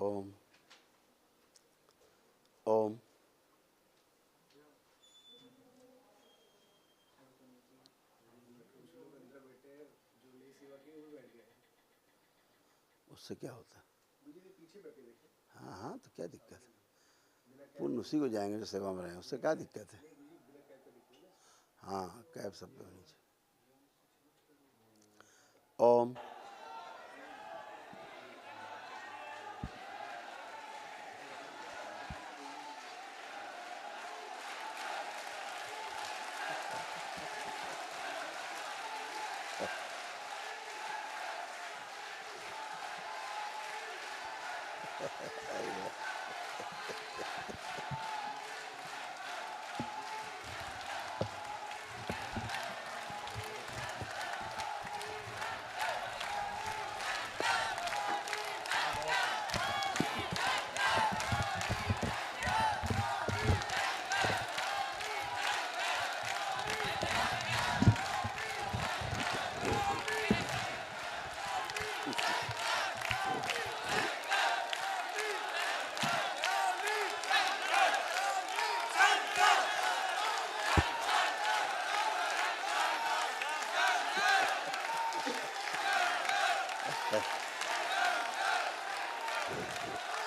ओम ओम। उससे क्या होता है? हाँ हाँ, तो क्या दिक्कत है? पुण्य उसी को जाएंगे जो सेवा में रहे, उससे क्या दिक्कत है? हाँ, कैब सब पे होनी चाहिए। ओम।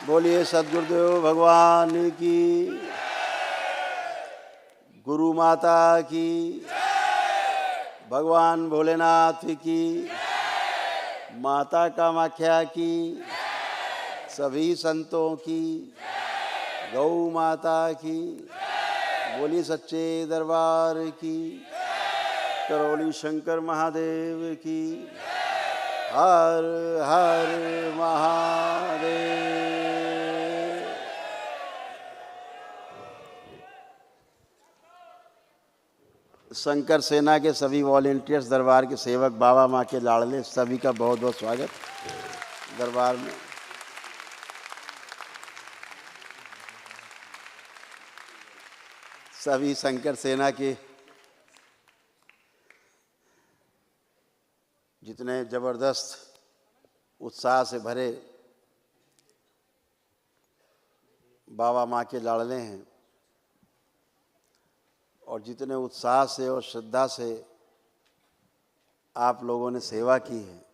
बोलिए सद्गुरुदेव भगवान की, गुरु माता की, भगवान भोलेनाथ की, माता कामाख्या की, सभी संतों की, गौ माता की, बोलिए सच्चे दरबार की, करौली शंकर महादेव की, हर हर महादेव। शंकर सेना के सभी वॉलेंटियर्स, दरबार के सेवक, बाबा माँ के लाडले, सभी का बहुत बहुत स्वागत दरबार में। सभी शंकर सेना के जितने जबरदस्त उत्साह से भरे बाबा माँ के लाडले हैं और जितने उत्साह से और श्रद्धा से आप लोगों ने सेवा की है,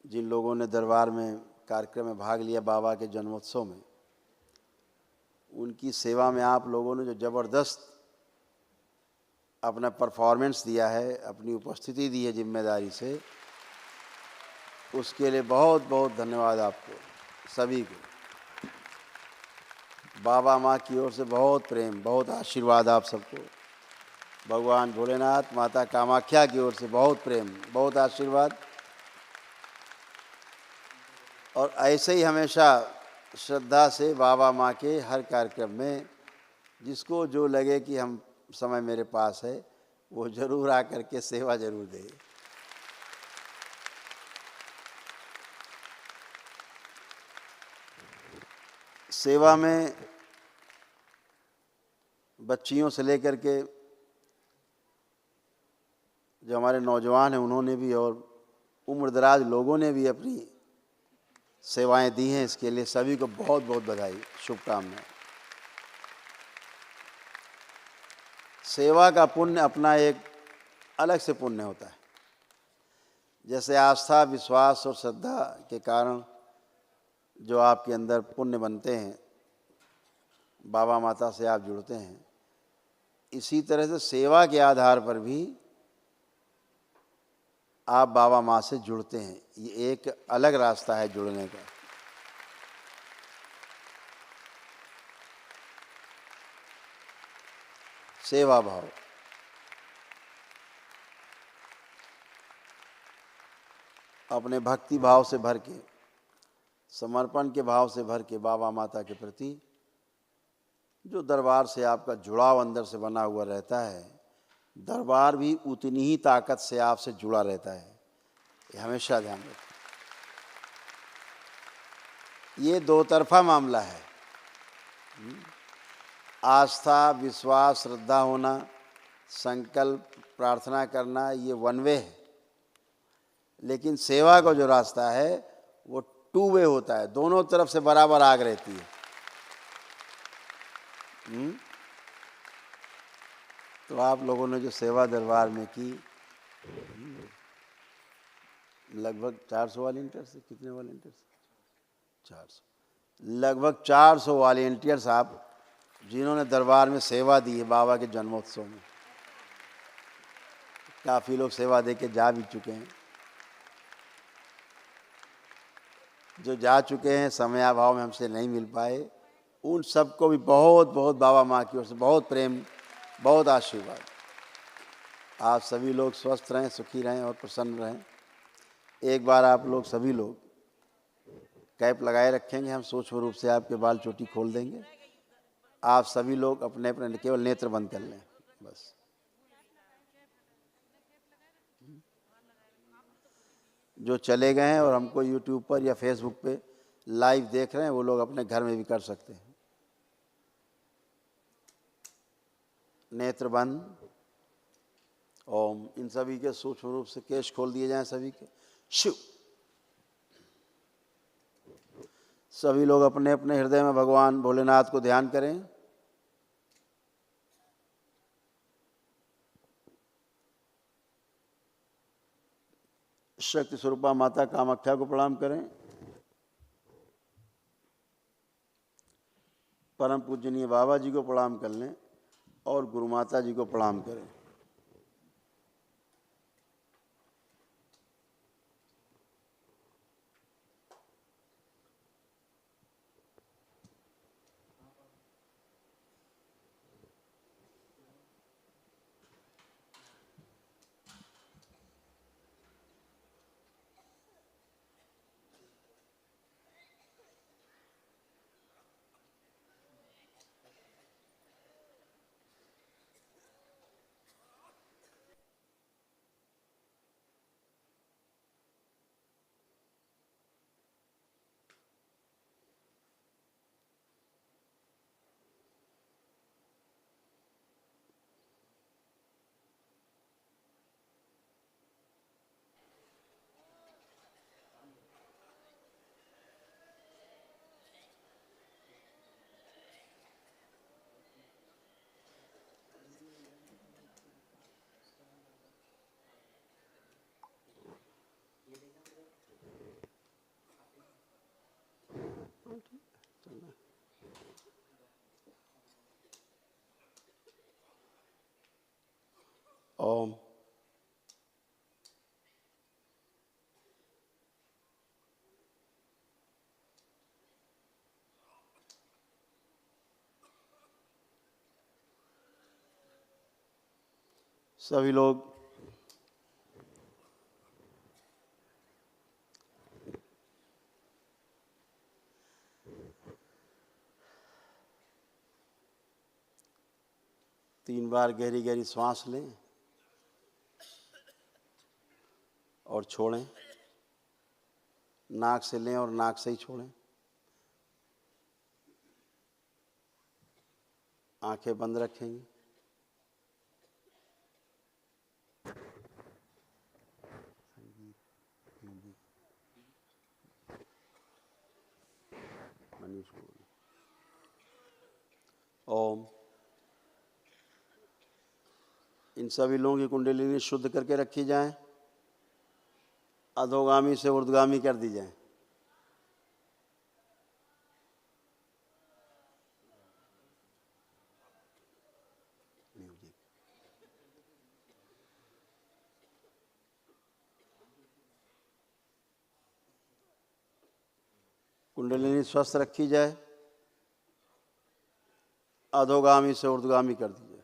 जिन लोगों ने दरबार में कार्यक्रम में भाग लिया बाबा के जन्मोत्सव में, उनकी सेवा में आप लोगों ने जो जबरदस्त अपना परफॉर्मेंस दिया है, अपनी उपस्थिति दी है जिम्मेदारी से, उसके लिए बहुत बहुत धन्यवाद आपको सभी को। बाबा माँ की ओर से बहुत प्रेम, बहुत आशीर्वाद आप सबको। भगवान भोलेनाथ, माता कामाख्या की ओर से बहुत प्रेम, बहुत आशीर्वाद। और ऐसे ही हमेशा श्रद्धा से बाबा माँ के हर कार्यक्रम में जिसको जो लगे कि हम समय मेरे पास है, वो जरूर आकर के सेवा जरूर दे। सेवा में बच्चियों से लेकर के जो हमारे नौजवान हैं उन्होंने भी, और उम्रदराज लोगों ने भी अपनी सेवाएं दी हैं। इसके लिए सभी को बहुत बहुत बधाई, शुभकामनाएं। सेवा का पुण्य अपना एक अलग से पुण्य होता है। जैसे आस्था, विश्वास और श्रद्धा के कारण जो आपके अंदर पुण्य बनते हैं, बाबा माता से आप जुड़ते हैं, इसी तरह से सेवा के आधार पर भी आप बाबा माँ से जुड़ते हैं। ये एक अलग रास्ता है जुड़ने का। सेवा भाव, अपने भक्ति भाव से भर के, समर्पण के भाव से भर के बाबा माता के प्रति जो दरबार से आपका जुड़ाव अंदर से बना हुआ रहता है, दरबार भी उतनी ही ताकत से आपसे जुड़ा रहता है। ये हमेशा ध्यान रखें। ये दो तरफा मामला है। आस्था, विश्वास, श्रद्धा होना, संकल्प, प्रार्थना करना, ये वन वे है। लेकिन सेवा का जो रास्ता है वो टू वे होता है, दोनों तरफ से बराबर आग रहती है। तो आप लोगों ने जो सेवा दरबार में की, लगभग 400 वॉलंटियर्स, कितने वॉलंटियर्स? 400, लगभग 400 वॉलंटियर्स आप जिन्होंने दरबार में सेवा दी है बाबा के जन्मोत्सव में। काफ़ी लोग सेवा दे के जा भी चुके हैं, जो जा चुके हैं समयाभाव में हमसे नहीं मिल पाए, उन सबको भी बहुत बहुत बाबा माँ की ओर से बहुत प्रेम, बहुत आशीर्वाद। आप सभी लोग स्वस्थ रहें, सुखी रहें और प्रसन्न रहें। एक बार आप लोग सभी लोग कैप लगाए रखेंगे, हम सूक्ष्म रूप से आपके बाल चोटी खोल देंगे। आप सभी लोग अपने अपने केवल नेत्र बंद कर लें बस। जो चले गए हैं और हमको यूट्यूब पर या फेसबुक पे लाइव देख रहे हैं, वो लोग अपने घर में भी कर सकते हैं। नेत्र बंद। ओम। इन सभी के सूक्ष्म रूप से केश खोल दिए जाएं सभी के। शिव। सभी लोग अपने अपने हृदय में भगवान भोलेनाथ को ध्यान करें। शक्ति स्वरूपा माता कामाख्या को प्रणाम करें। परम पूजनीय बाबा जी को प्रणाम कर लें और गुरु माता जी को प्रणाम करें। ओम। सभी लोग तीन बार गहरी गहरी सांस लें और छोड़ें। नाक से लें और नाक से ही छोड़ें। आंखें बंद रखेंगे। ओम। इन सभी लोगों की कुंडलिनी शुद्ध करके रखी जाए, अधोगामी से ऊर्ध्वगामी कर दी जाए। कुंडलिनी स्वस्थ रखी जाए, अधोगामी से ऊर्ध्वगामी कर दी जाए।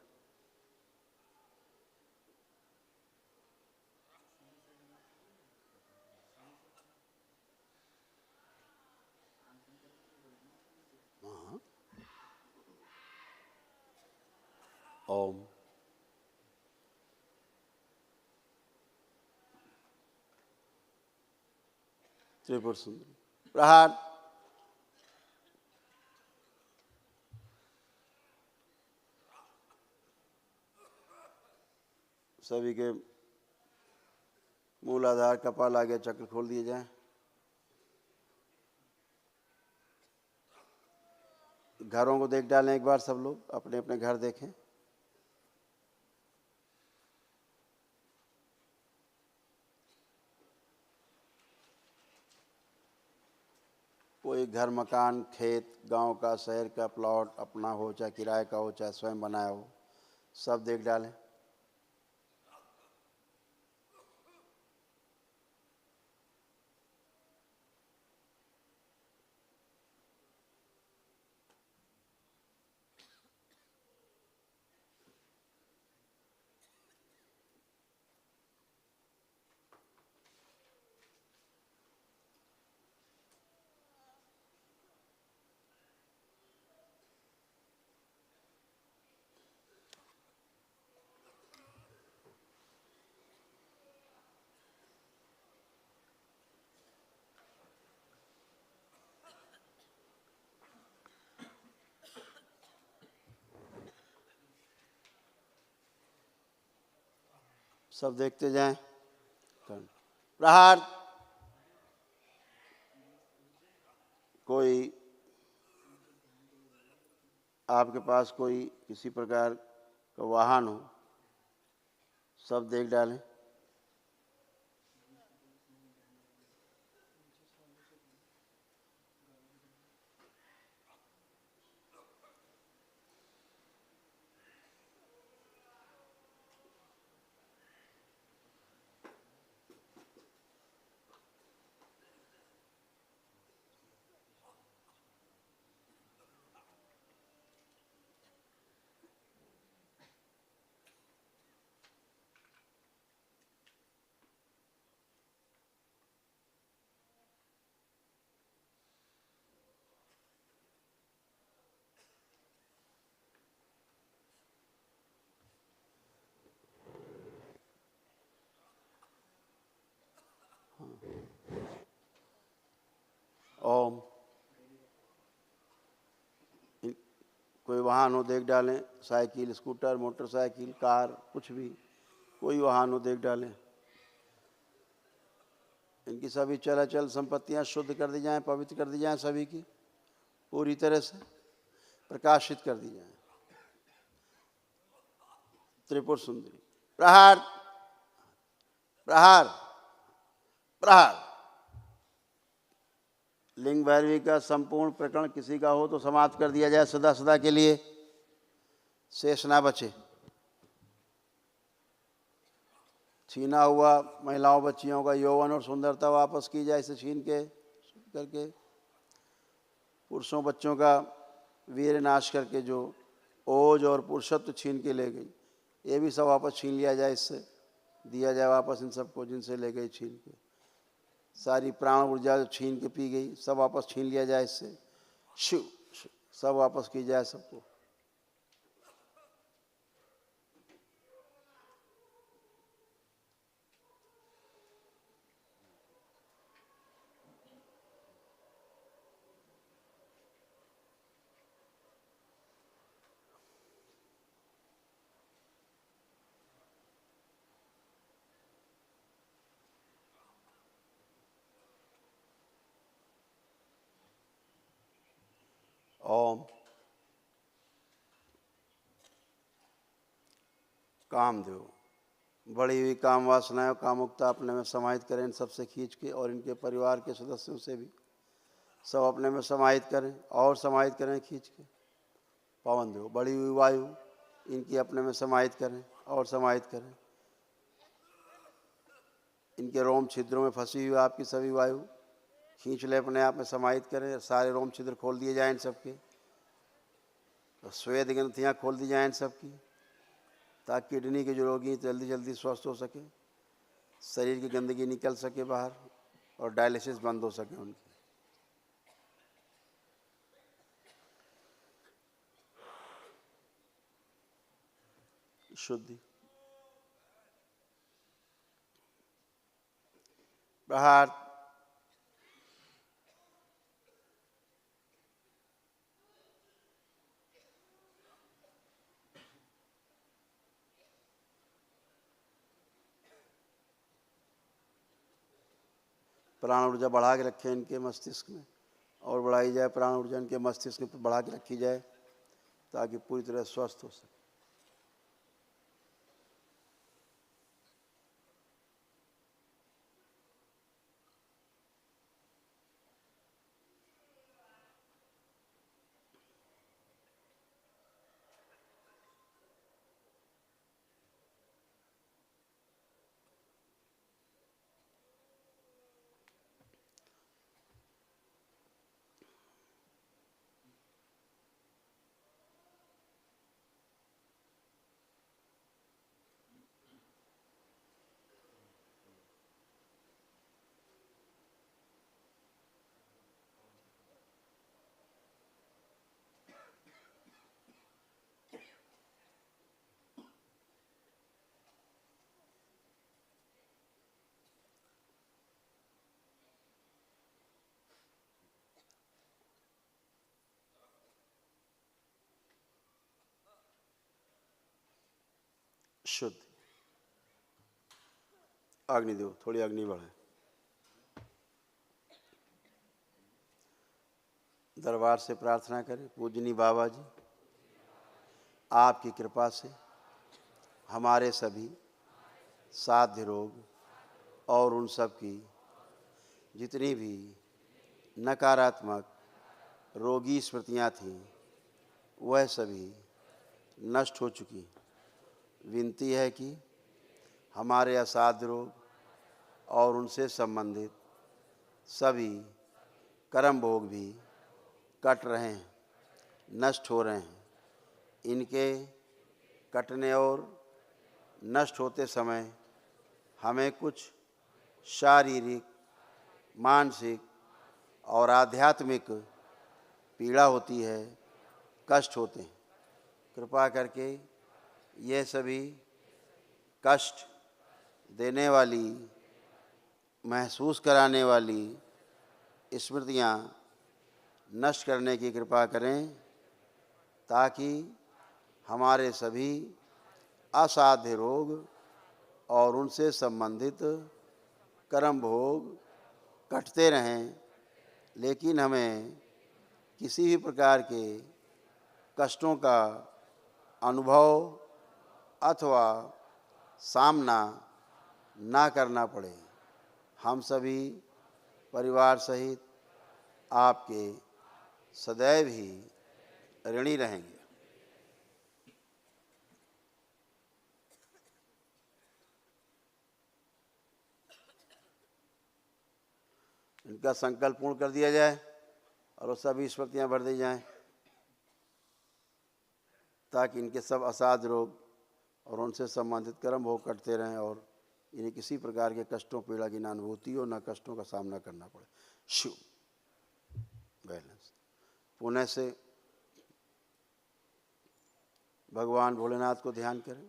ओम। त्रिपुर सुंदरी प्रहार। सभी के मूलाधार कपाल आगे चक्र खोल दिए जाए। घरों को देख डालें एक बार, सब लोग अपने अपने घर देखें। कोई घर, मकान, खेत, गांव का, शहर का प्लॉट अपना हो, चाहे किराए का हो, चाहे स्वयं बनाया हो, सब देख डालें। सब देखते जाएं। प्रहार। कोई आपके पास कोई किसी प्रकार का वाहन हो, सब देख डालें। ओम। कोई वाहन हो देख डालें, साइकिल, स्कूटर, मोटरसाइकिल, कार, कुछ भी कोई वाहन हो देख डालें। इनकी सभी चलाचल संपत्तियां शुद्ध कर दी जाएं, पवित्र कर दी जाएं, सभी की पूरी तरह से प्रकाशित कर दी जाएं। त्रिपुर सुंदरी। प्रहार। प्रहार। प्रहार। लिंग भैरवी का संपूर्ण प्रकरण किसी का हो तो समाप्त कर दिया जाए सदा सदा के लिए, शेष ना बचे। छीना हुआ महिलाओं बच्चियों का यौवन और सुंदरता वापस की जाए, इसे छीन के करके। पुरुषों बच्चों का वीर नाश करके जो ओज और पुरुषत्व छीन के ले गई, ये भी सब वापस छीन लिया जाए, इससे दिया जाए वापस इन सबको जिनसे ले गई छीन के। सारी प्राण ऊर्जा जो छीन के पी गई, सब वापस छीन लिया जाए इससे। शिव सब वापस की जाए सबको। ओम। कामदेव। बढ़ी हुई काम वासनाएं, कामुकता अपने में समाहित करें इन सबसे खींच के, और इनके परिवार के सदस्यों से भी सब अपने में समाहित करें और समाहित करें खींच के। पवन देव। बढ़ी हुई वायु इनकी अपने में समाहित करें और समाहित करें। इनके रोम छिद्रों में फंसी हुई आपकी सभी वायु खींच ले, अपने आप में समाहित करें। सारे रोम छिद्र खोल दिए जाएं इन सबके, श्वेत ग्रंथियाँ खोल दी जाएं इन सबकी, ताकि किडनी के जो रोगी जल्दी जल्दी स्वस्थ हो सके, शरीर की गंदगी निकल सके बाहर, और डायलिसिस बंद हो सके उनकी। शुद्धि। प्रहार। प्राण ऊर्जा बढ़ा के रखें इनके मस्तिष्क में और बढ़ाई जाए, प्राण ऊर्जा के मस्तिष्क में बढ़ा के रखी जाए ताकि पूरी तरह स्वस्थ हो सके। शुद्ध। अग्नि दो, थोड़ी अग्नि बढ़ाए। दरबार से प्रार्थना करें, पूजनी बाबा जी, आपकी कृपा से हमारे सभी साध्य रोग और उन सब की जितनी भी नकारात्मक रोगी स्मृतियाँ थीं वह सभी नष्ट हो चुकी। विनती है कि हमारे असाध्य रोग और उनसे संबंधित सभी कर्म भोग भी कट रहे हैं, नष्ट हो रहे हैं। इनके कटने और नष्ट होते समय हमें कुछ शारीरिक, मानसिक और आध्यात्मिक पीड़ा होती है, कष्ट होते हैं। कृपा करके ये सभी कष्ट देने वाली, महसूस कराने वाली स्मृतियाँ नष्ट करने की कृपा करें ताकि हमारे सभी असाध्य रोग और उनसे संबंधित कर्म भोग कटते रहें, लेकिन हमें किसी भी प्रकार के कष्टों का अनुभव अथवा सामना ना करना पड़े। हम सभी परिवार सहित आपके सदैव ही ऋणी रहेंगे। इनका संकल्प पूर्ण कर दिया जाए और वो सभी स्मृतियाँ भर दी जाएं ताकि इनके सब असाध्य रोग और उनसे संबंधित कर्म भोग कटते रहें और इन्हें किसी प्रकार के कष्टों पीड़ा की ना अनुभूति हो, ना कष्टों का सामना करना पड़े। शिव बैलेंस। पुणे से भगवान भोलेनाथ को ध्यान करें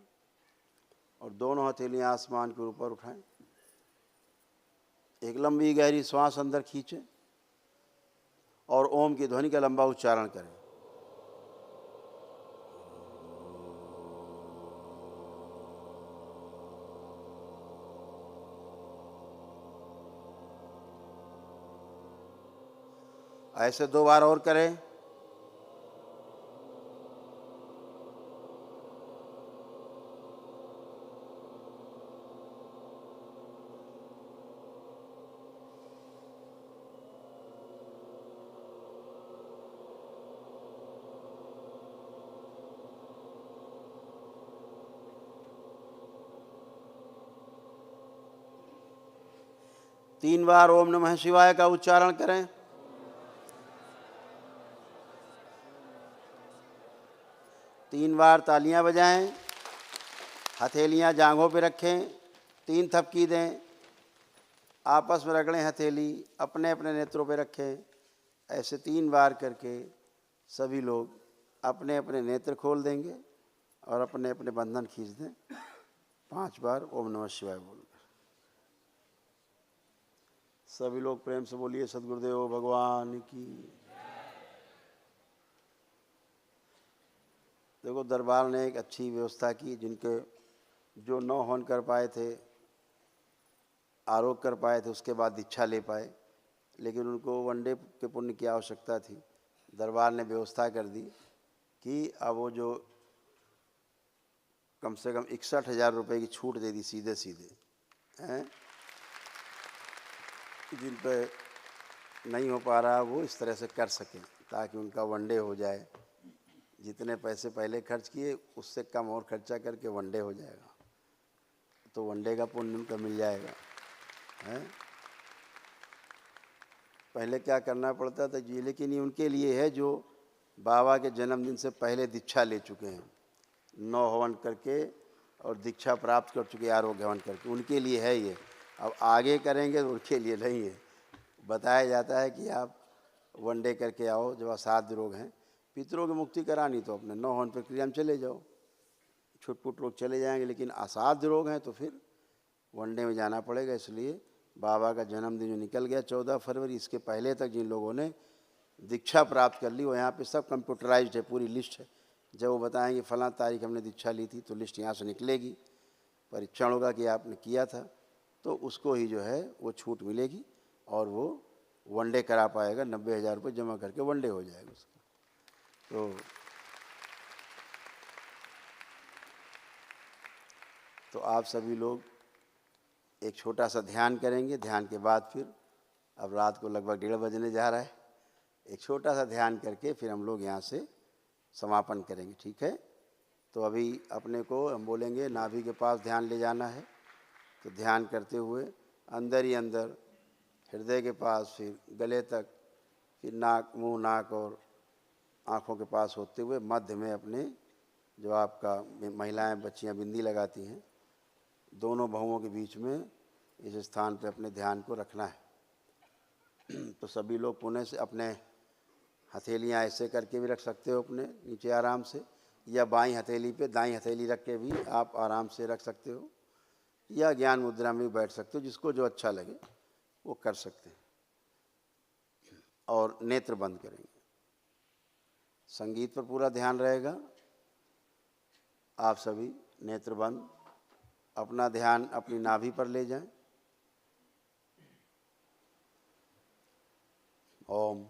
और दोनों हथेलियां आसमान के ऊपर उठाएं। एक लंबी गहरी श्वास अंदर खींचें और ओम की ध्वनि का लंबा उच्चारण करें। ऐसे 2 बार और करें। तीन बार ओम नमः शिवाय का उच्चारण करें। तीन बार तालियां बजाएं, हथेलियां जांघों पे रखें, 3 थपकी दें, आपस में रगड़ें हथेली, अपने अपने नेत्रों पे रखें। ऐसे 3 बार करके सभी लोग अपने अपने नेत्र खोल देंगे और अपने अपने बंधन खींच दें। 5 बार ओम नमः शिवाय बोलकर सभी लोग प्रेम से बोलिए सद्गुरुदेव भगवान की। देखो, दरबार ने एक अच्छी व्यवस्था की। जिनके जो न हवन कर पाए थे, आरोग्य कर पाए थे, उसके बाद दीक्षा ले पाए। लेकिन उनको वनडे के पुण्य की आवश्यकता थी। दरबार ने व्यवस्था कर दी कि अब वो जो कम से कम 61,000 रुपये की छूट दे दी सीधे सीधे हैं, जिन पे नहीं हो पा रहा वो इस तरह से कर सकें ताकि उनका वनडे हो जाए। जितने पैसे पहले खर्च किए उससे कम और खर्चा करके वनडे हो जाएगा, तो वनडे का पुण्य उनको मिल जाएगा हैं। पहले क्या करना पड़ता था जी, लेकिन ये उनके लिए है जो बाबा के जन्मदिन से पहले दीक्षा ले चुके हैं, 9 हवन करके और दीक्षा प्राप्त कर चुके आरोग्य हवन करके, उनके लिए है ये। अब आगे करेंगे तो उनके लिए नहीं है। बताया जाता है कि आप वनडे करके आओ, जब असाध्य रोग हैं, पितरों की मुक्ति करानी तो अपने 9 हवन प्रक्रिया में चले जाओ, छुटपुट लोग चले जाएंगे, लेकिन असाध्य रोग हैं तो फिर वनडे में जाना पड़ेगा। इसलिए बाबा का जन्मदिन जो निकल गया 14 फरवरी, इसके पहले तक जिन लोगों ने दीक्षा प्राप्त कर ली वो यहाँ पे सब कंप्यूटराइज्ड है, पूरी लिस्ट है। जब वो बताएंगे फलां तारीख हमने दीक्षा ली थी तो लिस्ट यहाँ से निकलेगी, परीक्षण होगा कि आपने किया था, तो उसको ही जो है वो छूट मिलेगी और वो वनडे करा पाएगा। 90,000 रुपये जमा करके वनडे हो जाएगा उसका। तो आप सभी लोग एक छोटा सा ध्यान करेंगे। ध्यान के बाद फिर अब रात को लगभग 1:30 बजने जा रहा है, एक छोटा सा ध्यान करके फिर हम लोग यहाँ से समापन करेंगे, ठीक है। तो अभी अपने को हम बोलेंगे नाभि के पास ध्यान ले जाना है, तो ध्यान करते हुए अंदर ही अंदर हृदय के पास, फिर गले तक, फिर नाक, मुंह, नाक और आँखों के पास होते हुए मध्य में अपने जो आपका महिलाएं बच्चियां बिंदी लगाती हैं, दोनों भवों के बीच में इस स्थान पे अपने ध्यान को रखना है। तो सभी लोग पुनः से अपने हथेलियाँ ऐसे करके भी रख सकते हो अपने नीचे आराम से, या बाईं हथेली पे दाईं हथेली रख के भी आप आराम से रख सकते हो, या ज्ञान मुद्रा में भी बैठ सकते हो, जिसको जो अच्छा लगे वो कर सकते हैं। और नेत्र बंद करेंगे, संगीत पर पूरा ध्यान रहेगा। आप सभी नेत्र बंद, अपना ध्यान अपनी नाभि पर ले जाएं। ओम।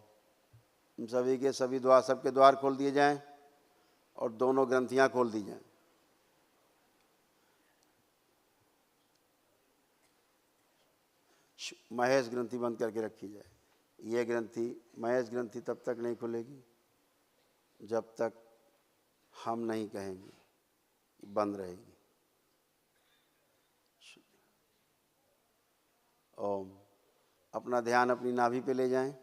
सभी के सभी द्वार, सबके द्वार खोल दिए जाएं और दोनों ग्रंथियां खोल दी जाएं। महेश ग्रंथि बंद करके रखी जाए। ये ग्रंथि, महेश ग्रंथि तब तक नहीं खुलेगी जब तक हम नहीं कहेंगे, बंद रहेगी। ओम। अपना ध्यान अपनी नाभि पे ले जाएं,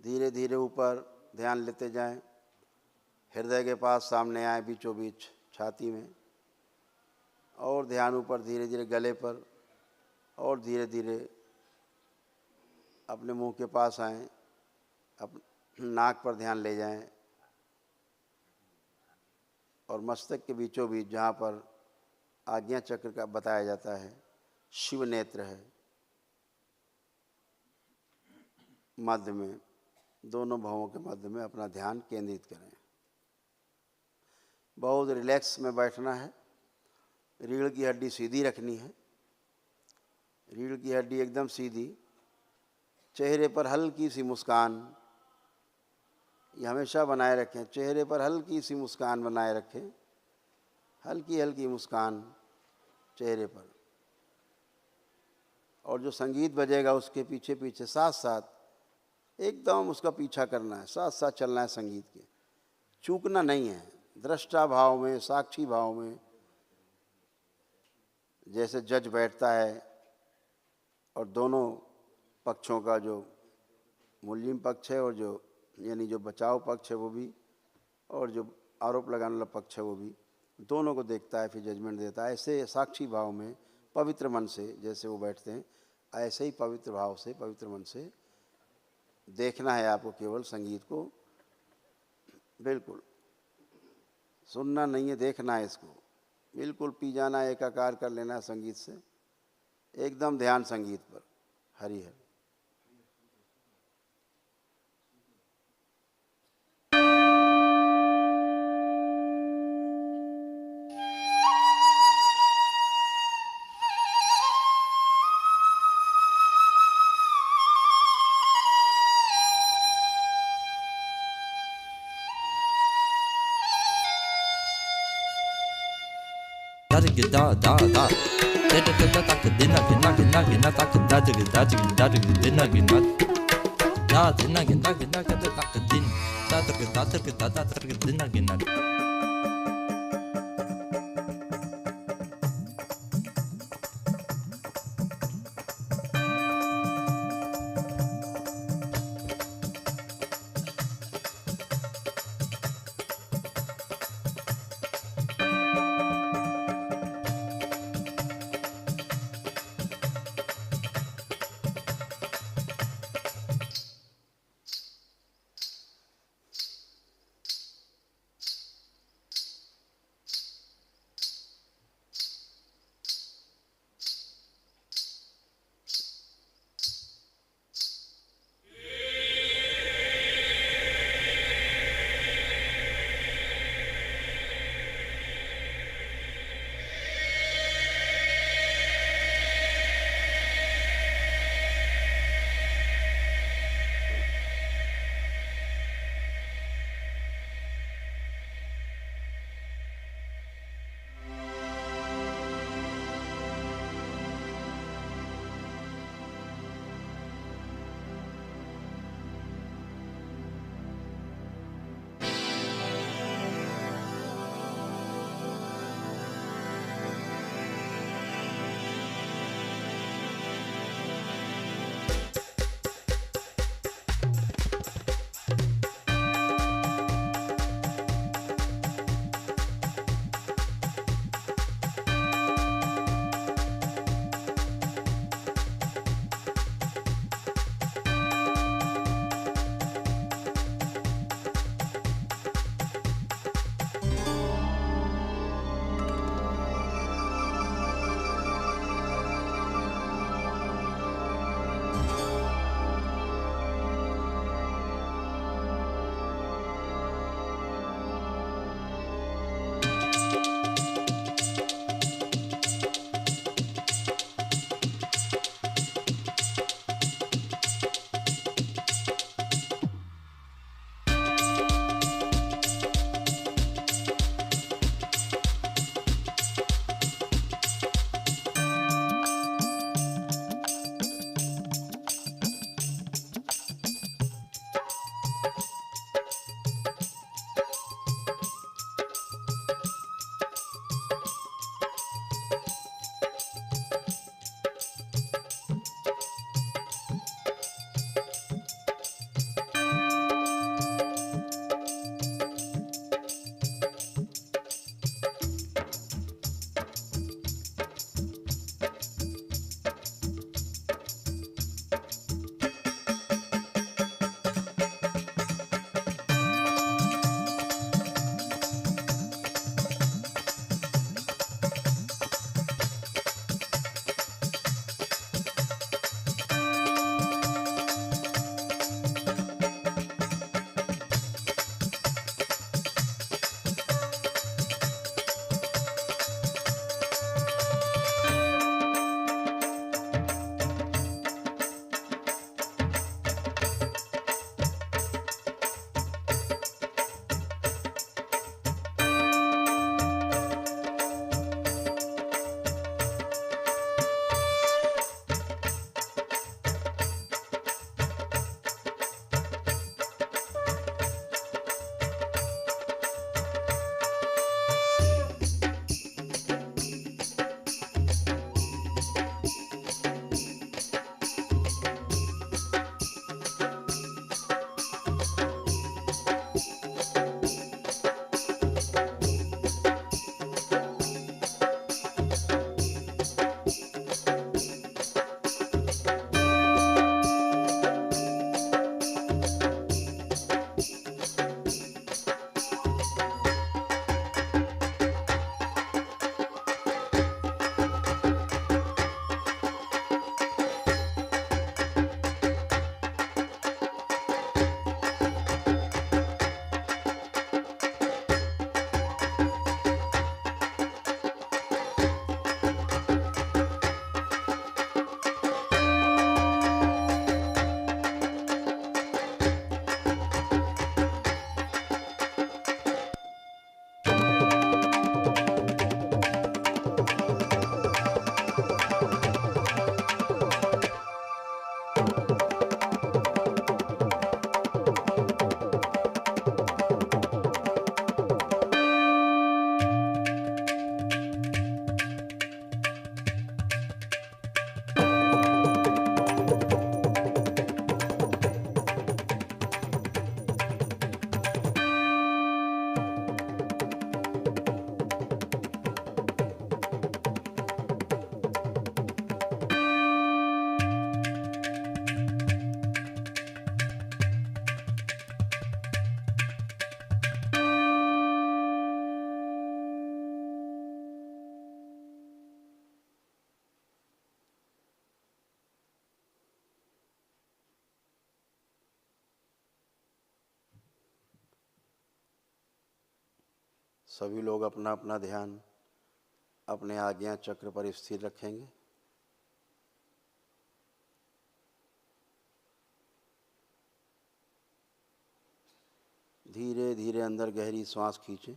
धीरे धीरे ऊपर ध्यान लेते जाएं, हृदय के पास सामने आए बीचों बीच छाती में, और ध्यान ऊपर धीरे धीरे गले पर, और धीरे धीरे अपने मुंह के पास आएं, नाक पर ध्यान ले जाएं, और मस्तक के बीचों बीच जहाँ पर आज्ञा चक्र का बताया जाता है, शिव नेत्र है, मध्य में, दोनों भवों के मध्य में अपना ध्यान केंद्रित करें। बहुत रिलैक्स में बैठना है, रीढ़ की हड्डी सीधी रखनी है, रीढ़ की हड्डी एकदम सीधी, चेहरे पर हल्की सी मुस्कान ये हमेशा बनाए रखें। चेहरे पर हल्की सी मुस्कान बनाए रखें, हल्की हल्की मुस्कान चेहरे पर। और जो संगीत बजेगा उसके पीछे पीछे साथ साथ एकदम उसका पीछा करना है, साथ साथ चलना है संगीत के, चूकना नहीं है। दृष्टा भाव में, साक्षी भाव में, जैसे जज बैठता है और दोनों पक्षों का जो मुल्जिम पक्ष है और जो यानी जो बचाव पक्ष है वो भी, और जो आरोप लगाने वाला पक्ष है वो भी, दोनों को देखता है, फिर जजमेंट देता है। ऐसे साक्षी भाव में पवित्र मन से जैसे वो बैठते हैं, ऐसे ही पवित्र भाव से, पवित्र मन से देखना है आपको केवल संगीत को। बिल्कुल सुनना नहीं है, देखना है इसको, बिल्कुल पी जाना है, एकाकार कर लेना है संगीत से, एकदम ध्यान संगीत पर। हरि हरि। सभी लोग अपना अपना ध्यान अपने आज्ञा चक्र पर स्थिर रखेंगे। धीरे धीरे अंदर गहरी सांस खींचें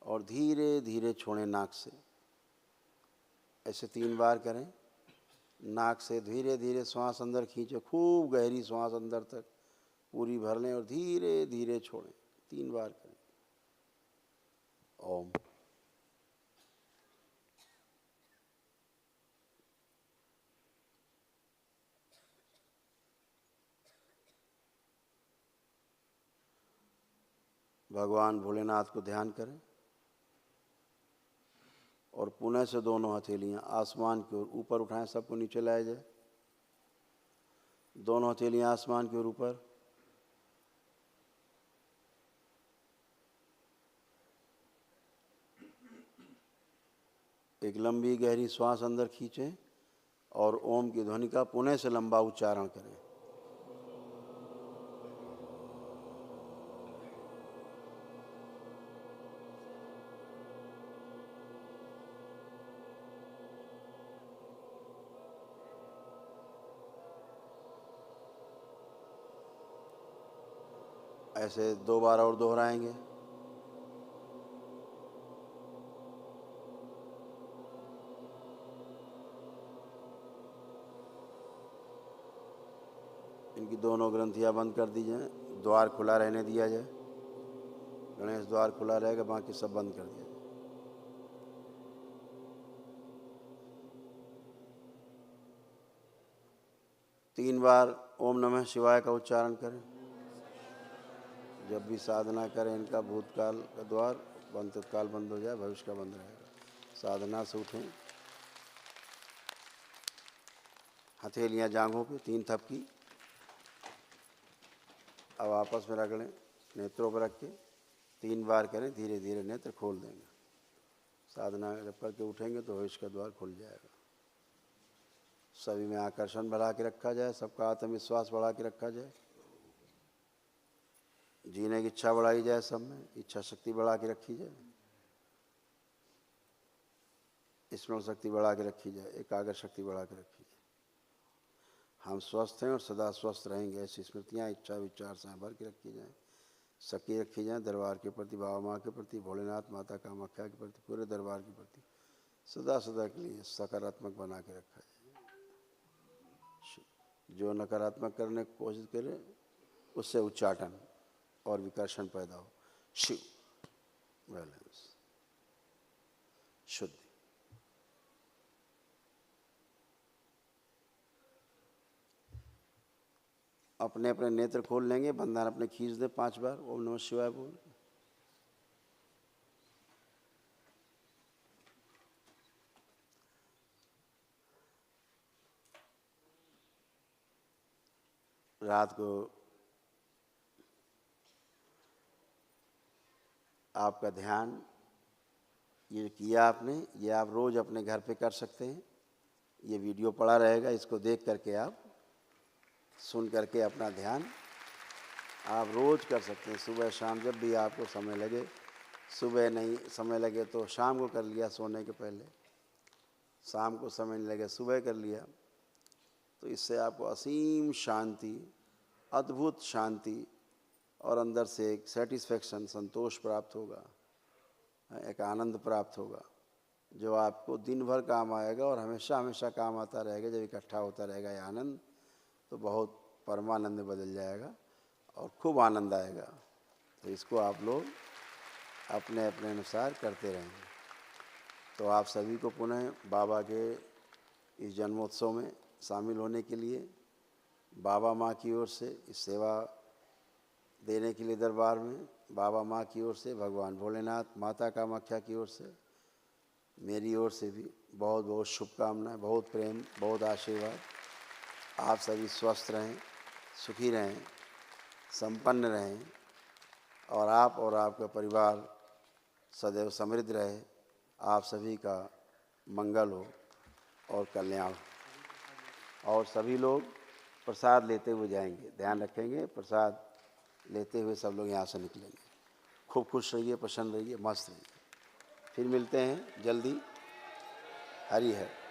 और धीरे धीरे छोड़ें नाक से। ऐसे 3 बार करें। नाक से धीरे धीरे श्वास अंदर खींचें, खूब गहरी श्वास अंदर तक पूरी भर लें और धीरे धीरे छोड़ें। 3 बार करें। ओम। भगवान भोलेनाथ को ध्यान करें और पुनः से दोनों हथेलियां आसमान की ओर ऊपर उठाएं, सबको नीचे लाया जाए। दोनों हथेलियां आसमान की ओर ऊपर। एक लंबी गहरी श्वास अंदर खींचें और ओम की ध्वनि का पुनः से लंबा उच्चारण करें। ऐसे 2 बार और दोहराएंगे। इनकी दोनों ग्रंथियां बंद कर दी जाए, द्वार खुला रहने दिया जाए। गणेश द्वार खुला रहेगा, बाकी सब बंद कर दिया जाए। तीन बार ओम नमः शिवाय का उच्चारण करें। जब भी साधना करें इनका भूतकाल का द्वार बंद, तत्काल बंद हो जाए, भविष्य का बंद रहेगा। साधना से उठें, हथेलियां जांघों पे 3 थपकी। अब आपस में रगड़ें, नेत्रों पर रख के 3 बार करें। धीरे धीरे नेत्र खोल देंगे। साधना जब करके उठेंगे तो भविष्य का द्वार खुल जाएगा। सभी में आकर्षण बढ़ा के रखा जाए, सबका आत्मविश्वास बढ़ा के रखा जाए, जीने की इच्छा बढ़ाई जाए, सब में इच्छा शक्ति बढ़ा के रखी जाए, स्मरण शक्ति बढ़ा के रखी जाए, एकाग्र शक्ति बढ़ा के रखी जाए। हम स्वस्थ हैं और सदा स्वस्थ रहेंगे, ऐसी स्मृतियाँ इच्छा विचार से भर के रखी जाएँ, सक्रिय रखी जाएँ। दरबार के प्रति, बाबा माँ के प्रति, भोलेनाथ माता कामाख्या के प्रति, पूरे दरबार के प्रति सदा सदा के लिए सकारात्मक बना के रखा जाए। जो नकारात्मक करने की कोशिश करे उससे उच्चाटन और विकर्षण पैदा हो। शिव, बैलेंस, शुद्धि। अपने अपने नेत्र खोल लेंगे, बंधन अपने खींच दे 5 बार। ओम नमः शिवाय बोल। रात को आपका ध्यान ये किया आपने, ये आप रोज़ अपने घर पे कर सकते हैं। ये वीडियो पड़ा रहेगा, इसको देख करके आप सुन करके अपना ध्यान आप रोज़ कर सकते हैं। सुबह शाम जब भी आपको समय लगे, सुबह नहीं समय लगे तो शाम को कर लिया सोने के पहले, शाम को समय नहीं लगे सुबह कर लिया। तो इससे आपको असीम शांति, अद्भुत शांति और अंदर से एक सेटिस्फैक्शन, संतोष प्राप्त होगा, एक आनंद प्राप्त होगा जो आपको दिन भर काम आएगा और हमेशा हमेशा काम आता रहेगा। जब इकट्ठा होता रहेगा ये आनंद तो बहुत परमानंद में बदल जाएगा और खूब आनंद आएगा। तो इसको आप लोग अपने अपने अनुसार करते रहेंगे। तो आप सभी को पुनः बाबा के इस जन्मोत्सव में शामिल होने के लिए बाबा माँ की ओर से, इस सेवा देने के लिए दरबार में बाबा माँ की ओर से, भगवान भोलेनाथ माता कामाख्या की ओर से, मेरी ओर से भी बहुत बहुत शुभकामनाएं, बहुत प्रेम, बहुत आशीर्वाद। आप सभी स्वस्थ रहें, सुखी रहें, संपन्न रहें और आप और आपका परिवार सदैव समृद्ध रहे। आप सभी का मंगल हो और कल्याण हो। और सभी लोग प्रसाद लेते हुए जाएंगे, ध्यान रखेंगे, प्रसाद लेते हुए सब लोग यहाँ से निकलेंगे। खूब खुश रहिए, प्रसन्न रहिए, मस्त रहिए। फिर मिलते हैं जल्दी। हरि है।